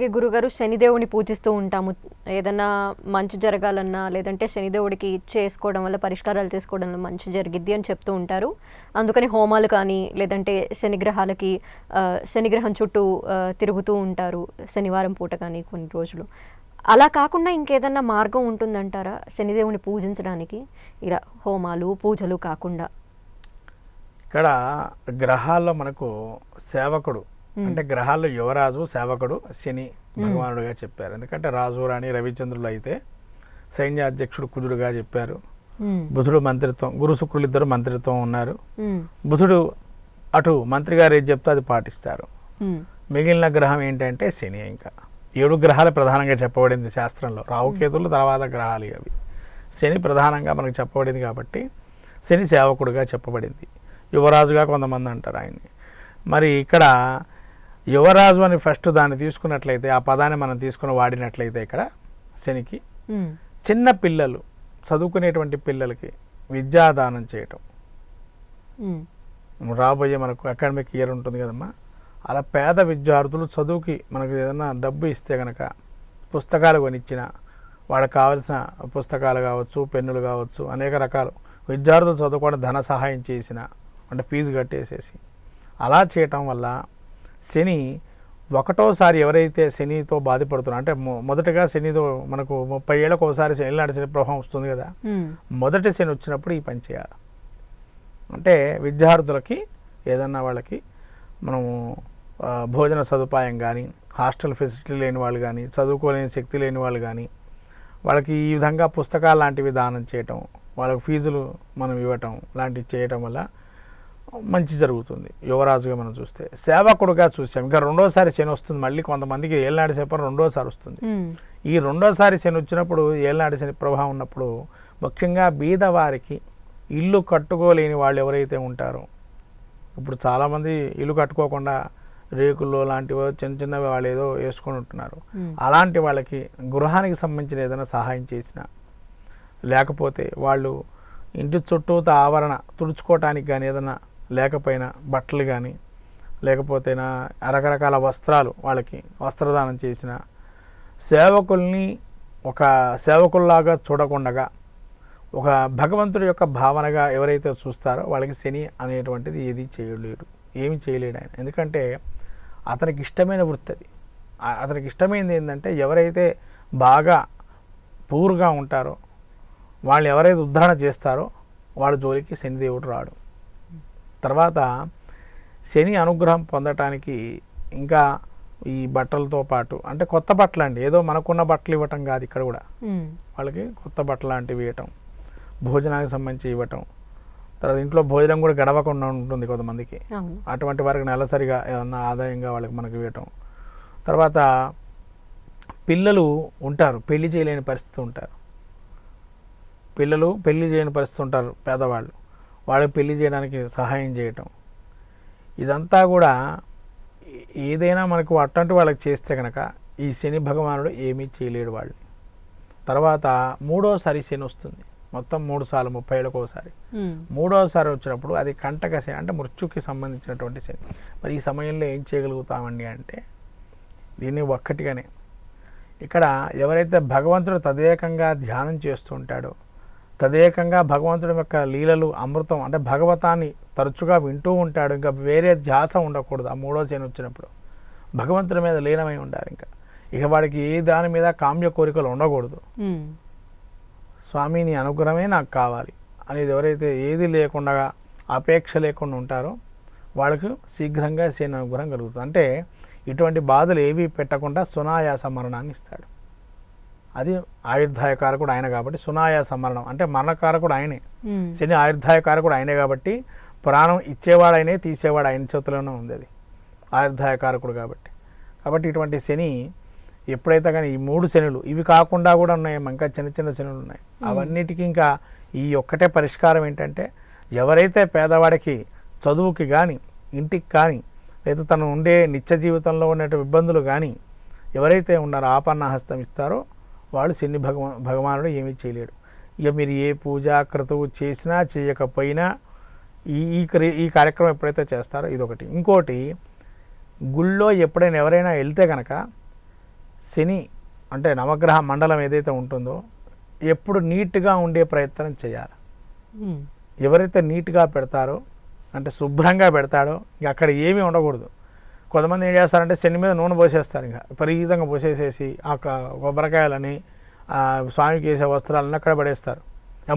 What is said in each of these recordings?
గురుగారు శనిదేవుని పూజిస్తూ ఉంటాము. ఏదన్నా మంచి జరగాలన్నా లేదంటే శనిదేవుడికి చేసుకోవడం వల్ల పరిష్కారాలు చేసుకోవడం వల్ల మంచి జరిగిద్ది అని చెప్తూ ఉంటారు. అందుకని హోమాలు కానీ లేదంటే శనిగ్రహాలకి శనిగ్రహం చుట్టూ తిరుగుతూ ఉంటారు శనివారం పూట కానీ కొన్ని రోజులు. అలా కాకుండా ఇంకేదన్నా మార్గం ఉంటుందంటారా శనిదేవుని పూజించడానికి? ఇలా హోమాలు పూజలు కాకుండా ఇక్కడ గ్రహాల్లో మనకు సేవకుడు అంటే గ్రహాల్లో యువరాజు సేవకుడు శని భగవానుడుగా చెప్పారు. ఎందుకంటే రాజు రాణి రవిచంద్రులు అయితే సైన్యాధ్యక్షుడు కుజుడుగా చెప్పారు. బుధుడు మంత్రిత్వం, గురు శుక్రులు ఇద్దరు మంత్రిత్వం ఉన్నారు. బుధుడు అటు మంత్రి గారు ఏది చెప్తే అది పాటిస్తారు. మిగిలిన గ్రహం ఏంటంటే శని. ఇంకా 7 గ్రహాలు ప్రధానంగా చెప్పబడింది శాస్త్రంలో. రాహుకేతులు తర్వాత గ్రహాలు అవి. శని ప్రధానంగా మనకు చెప్పబడింది కాబట్టి శని సేవకుడుగా చెప్పబడింది. యువరాజుగా కొంతమంది అంటారు ఆయన్ని. మరి ఇక్కడ యువరాజు అని ఫస్ట్ దాన్ని తీసుకున్నట్లయితే, ఆ పదాన్ని మనం తీసుకుని వాడినట్లయితే ఇక్కడ శనికి చిన్న పిల్లలు చదువుకునేటువంటి పిల్లలకి విద్యాదానం చేయటం. రాబోయే మనకు అకాడమిక్ ఇయర్ ఉంటుంది కదమ్మా, అలా పేద విద్యార్థులు చదువుకి మనకు ఏదైనా డబ్బు ఇస్తే కనుక పుస్తకాలు కొనిచ్చిన, వాళ్ళకి కావాల్సిన పుస్తకాలు కావచ్చు, పెన్నులు కావచ్చు, అనేక రకాలు విద్యార్థులు చదువుకోవడం ధన సహాయం చేసిన, అంటే ఫీజు కట్టేసేసి అలా చేయటం వల్ల శని ఒకటోసారి ఎవరైతే శనితో బాధపడుతున్నారు అంటే మొదటగా శనితో మనకు 30 ఏళ్ళకు ఒకసారి ఏళ్ళనాటి శని ప్రభావం వస్తుంది కదా, మొదటి శని వచ్చినప్పుడు ఈ పని చేయాలి. అంటే విద్యార్థులకి ఏదన్నా వాళ్ళకి మనము భోజన సదుపాయం కానీ, హాస్టల్ ఫెసిలిటీ లేని వాళ్ళు కానీ, చదువుకోలేని శక్తి లేని వాళ్ళు కానీ వాళ్ళకి ఈ విధంగా పుస్తకాలు లాంటివి దానం చేయటం, వాళ్ళకి ఫీజులు మనం ఇవ్వటం లాంటివి చేయటం వల్ల మంచి జరుగుతుంది. యువరాజుగా మనం చూస్తే సేవకుడుగా చూసాం. ఇంకా రెండోసారి శని వస్తుంది. మళ్ళీ కొంతమందికి ఏళ్ళనాటి శని రెండోసారి వస్తుంది. ఈ రెండోసారి శని వచ్చినప్పుడు, ఏళ్ళనాటి శని ప్రభావం ఉన్నప్పుడు ముఖ్యంగా బీదవారికి ఇల్లు కట్టుకోలేని వాళ్ళు ఎవరైతే ఉంటారో, ఇప్పుడు చాలామంది ఇల్లు కట్టుకోకుండా రేకుల్లో లాంటివో చిన్న చిన్నవి వాళ్ళు ఏదో వేసుకొని ఉంటున్నారు. అలాంటి వాళ్ళకి గృహానికి సంబంధించిన ఏదైనా సహాయం చేసినా, లేకపోతే వాళ్ళు ఇంటి చుట్టూత ఆవరణ తుడుచుకోవటానికి కానీ ఏదైనా లేకపోయినా బట్టలు కానీ, లేకపోతే రకరకాల వస్త్రాలు వాళ్ళకి వస్త్రదానం చేసిన, సేవకుల్ని ఒక సేవకుల్లాగా చూడకుండా ఒక భగవంతుడి యొక్క భావనగా ఎవరైతే చూస్తారో వాళ్ళకి శని అనేటువంటిది ఏది చేయలేడు, ఏమి చేయలేడు ఆయన. ఎందుకంటే అతనికి ఇష్టమైన వృత్తి అది. అతనికి ఇష్టమైనది ఏంటంటే ఎవరైతే బాగా పూర్గా ఉంటారో, వాళ్ళు ఎవరైతే ఉద్ధరణ చేస్తారో వాళ్ళ జోలికి శనిదేవుడు రాడు. తర్వాత శని అనుగ్రహం పొందటానికి ఇంకా ఈ బట్టలతో పాటు, అంటే కొత్త బట్టలు అండి, ఏదో మనకున్న బట్టలు ఇవ్వటం కాదు, ఇక్కడ కూడా వాళ్ళకి కొత్త బట్టలు లాంటివి ఇవ్వటం, భోజనానికి సంబంధించి ఇవ్వటం. తర్వాత ఇంట్లో భోజనం కూడా గడవకుండా ఉంటుంది కొంతమందికి, అటువంటి వారికి నెలసరిగా ఏమన్నా ఆదాయంగా వాళ్ళకి మనకి ఇవ్వటం. తర్వాత పిల్లలు ఉంటారు, పెళ్లి చేయలేని పరిస్థితి ఉంటారు, పిల్లలు పెళ్లి చేయని పరిస్థితి ఉంటారు పేదవాళ్ళు, వాళ్ళకి పెళ్లి చేయడానికి సహాయం చేయటం. ఇదంతా కూడా ఏదైనా మనకు అట్లాంటి వాళ్ళకి చేస్తే కనుక ఈ శని భగవానుడు ఏమీ చేయలేడు వాళ్ళని. తర్వాత మూడోసారి శని వస్తుంది. మొత్తం 3 సార్లు 30 ఏళ్ళకు ఒకసారి. మూడోసారి వచ్చినప్పుడు అది కంటక శని, అంటే మృత్యుకి సంబంధించినటువంటి శని. మరి ఈ సమయంలో ఏం చేయగలుగుతామండి అంటే దీన్ని ఒక్కటిగానే ఇక్కడ ఎవరైతే భగవంతుడు తదేకంగా ధ్యానం చేస్తూ ఉంటాడో, తదేకంగా భగవంతుడి యొక్క లీలలు అమృతం అంటే భగవతాన్ని తరచుగా వింటూ ఉంటాడు, ఇంకా వేరే ధ్యాస ఉండకూడదు. ఆ మూడో శని వచ్చినప్పుడు భగవంతుడి మీద లీనమై ఉండాలి. ఇక వాడికి ఏ దాని మీద కామ్య కోరికలు ఉండకూడదు. స్వామి నీ అనుగ్రహమే నాకు కావాలి అనేది ఎవరైతే ఏది లేకుండా అపేక్ష లేకుండా ఉంటారో వాళ్ళకు శీఘ్రంగా శని అనుగ్రహం కలుగుతుంది. అంటే ఇటువంటి బాధలు ఏవి పెట్టకుండా సునాయాస మరణాన్ని ఇస్తాడు. అది ఆయుర్దాయకారకుడు ఆయన కాబట్టి సునాయాస మరణం అంటే మరణకారకుడు ఆయనే. శని ఆయుర్దాయకారకుడు ఆయనే కాబట్టి ప్రాణం ఇచ్చేవాడు ఆయనే, తీసేవాడు ఆయన చేతిలోనే ఉంది. అది ఆయుర్దాయకారకుడు కాబట్టి. ఇటువంటి శని ఎప్పుడైతే కానీ ఈ 3 శనులు ఇవి కాకుండా కూడా ఉన్నాయి, ఇంకా చిన్న చిన్న శనులు ఉన్నాయి. అవన్నిటికీ ఇంకా ఈ ఒక్కటే పరిష్కారం ఏంటంటే ఎవరైతే పేదవాడికి చదువుకి కానీ, ఇంటికి కానీ, లేదా తను ఉండే నిత్య జీవితంలో ఉండే ఇబ్బందులు కానీ ఎవరైతే ఉన్నారో ఆపన్న హస్తం ఇస్తారో వాళ్ళు శని భగవానుడు ఏమీ చేయలేడు. ఇక మీరు ఏ పూజ క్రతువు చేసినా చేయకపోయినా ఈ కార్యక్రమం ఎప్పుడైతే చేస్తారో ఇదొకటి. ఇంకోటి, గుళ్ళో ఎప్పుడైనా ఎవరైనా వెళ్తే కనుక శని అంటే నవగ్రహ మండలం ఏదైతే ఉంటుందో ఎప్పుడు నీట్గా ఉండే ప్రయత్నం చేయాలి. ఎవరైతే నీట్గా పెడతారో అంటే శుభ్రంగా పెడతాడో ఇక అక్కడ ఏమీ ఉండకూడదు. కొంతమంది ఏం చేస్తారంటే శని మీద నూనె పోసేస్తారు, ఇంకా విపరీతంగా పోసేసేసి ఆ కొబ్బరికాయలని స్వామికి వేసే వస్త్రాలన్నీ అక్కడ పడేస్తారు.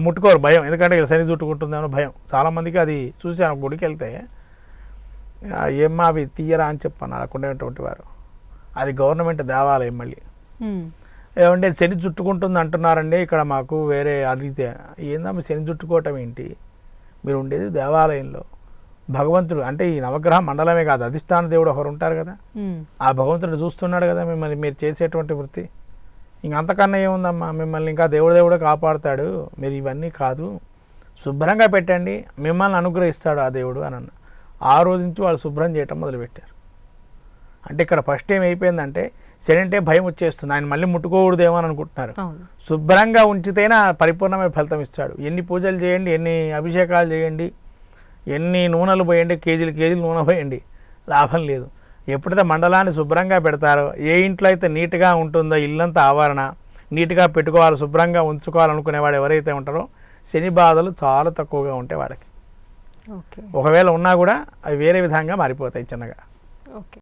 ముట్టుకోరు, భయం, ఎందుకంటే ఇలా శని చుట్టుకుంటుందేమో భయం. చాలామందికి అది చూశాను, గుడికి వెళ్తే ఏమ్మా అవి తీయరా అని చెప్పాను అక్కడేటువంటి వారు. అది గవర్నమెంట్ దేవాలయం. మళ్ళీ ఏమంటే శని చుట్టుకుంటుంది అంటున్నారండి ఇక్కడ మాకు వేరే అడిగితే, ఏందమ్మా శని చుట్టుకోవటం ఏంటి, మీరు ఉండేది దేవాలయంలో. భగవంతుడు అంటే ఈ నవగ్రహ మండలమే కాదు, అధిష్టాన దేవుడు ఒకరు ఉంటారు కదా, ఆ భగవంతుడు చూస్తున్నాడు కదా మిమ్మల్ని మీరు చేసేటువంటి వృత్తి. ఇంకంతకన్నా ఏముందమ్మా, మిమ్మల్ని ఇంకా దేవుడే కాపాడుతాడు, మీరు ఇవన్నీ కాదు, శుభ్రంగా పెట్టండి, మిమ్మల్ని అనుగ్రహిస్తాడు ఆ దేవుడు అని అన్న. ఆ రోజు నుంచి వాళ్ళు శుభ్రం చేయటం మొదలుపెట్టారు. అంటే ఇక్కడ ఫస్ట్ ఏం అయిపోయిందంటే శని అంటే భయం వచ్చేస్తుంది, ఆయన మళ్ళీ ముట్టుకోకూడదేమో అని అనుకుంటున్నారు. శుభ్రంగా ఉంచితేనే పరిపూర్ణమైన ఫలితం ఇస్తాడు. ఎన్ని పూజలు చేయండి, ఎన్ని అభిషేకాలు చేయండి, ఎన్ని నూనెలు పోయండి, కేజీలు నూనె పోయండి, లాభం లేదు. ఎప్పుడైతే మండలాన్ని శుభ్రంగా పెడతారో, ఏ ఇంట్లో అయితే నీట్గా ఉంటుందో ఇల్లంతా ఆవరణ నీట్గా పెట్టుకోవాలి, శుభ్రంగా ఉంచుకోవాలనుకునేవాడు ఎవరైతే ఉంటారో శని బాధలు చాలా తక్కువగా ఉంటాయి వాళ్ళకి. ఒకవేళ ఉన్నా కూడా అవి వేరే విధంగా మారిపోతాయి చిన్నగా. ఓకే.